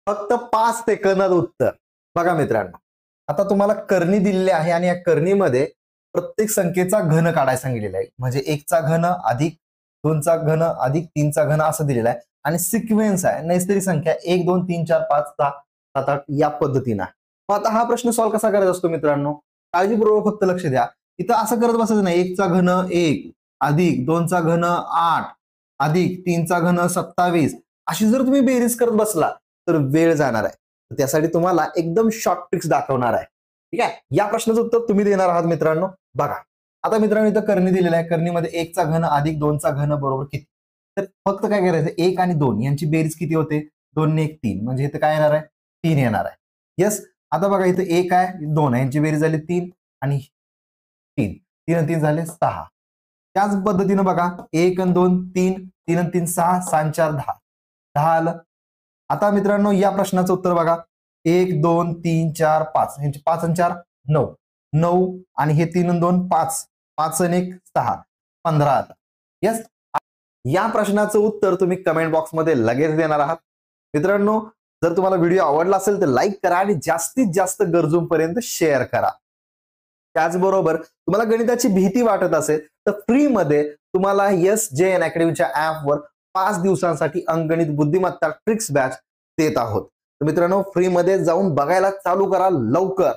फक्त 5 सेकंदात उत्तर. बघा मित्रांनो, आता तुम्हाला करणी दिलेली आहे आणि या करणीमध्ये प्रत्येक संख्येचा घन काढायला सांगितलेला आहे. म्हणजे 1 चा घन अधिक 2 चा घन अधिक 3 चा घन असं दिलेलं आहे आणि सिक्वेन्स आहे नैसर्गिक संख्या 1 2 3 4 5 6 7 8 या पद्धतीने. आता हा प्रश्न सॉल्व्ह कसा करायचा असतो मित्रांनो, काळजीपूर्वक फक्त लक्ष द्या. इथं असं करत बसायचं नाही 1 चा घन 1 अधिक 2 चा घन 8 अधिक 3 चा घन 27 अशी जर तुम्ही बेरीज करत बसला तर वेळ जाणार आहे. त्यासाठी तुम्हाला एकदम शॉर्ट ट्रिक्स दाखवणार आहे. ठीक आहे, या प्रश्नाचं उत्तर तुम्ही देणार आहात मित्रांनो. बघा आता मित्रांनो इथं करणी दिलेलं आहे. करणीमध्ये 1 चा घन अधिक 2 चा घन बरोबर किती. तर फक्त काय करायचं 1 आणि 2 यांची बेरीज किती होते 2 ने 1 3 म्हणजे इथं काय येणार आहे 3 येणार आहे. येस, आता बघा इथं 1 आहे 2 आहे यांची बेरीज झाली 3 आणि 3 3 आणि 3 झाले 6. त्याच पद्धतीने बघा 1 आणि 2 3 3 आणि 3 6 6 आणि 4 10 10 आलं. आता मित्रांनो या प्रश्नाचं उत्तर बघा 1 2 3 4 5 यांचे 5 आणि 4 9 9 आणि हे 3 आणि 2 5 5 आणि 1 6 15 आलं. येस, या प्रश्नाचं उत्तर तुम्ही कमेंट बॉक्समध्ये लगेच देणार आहात. मित्रांनो जर तुम्हाला व्हिडिओ आवडला असेल तर लाईक करा आणि जास्तीत जास्त गरजूंपर्यंत शेअर करा. त्याचबरोबर तुम्हाला गणिताची भीती वाटत असेल तर फ्रीमध्ये तुम्हाला SJN अकॅडमीच्या ऍपवर 5 दिवसांसाठी अंकगणित बुद्धिमत्ता ट्रिक्स बॅच देत आहोत. तर मित्रांनो फ्रीमध्ये जाऊन बघायला चालू करा लवकर.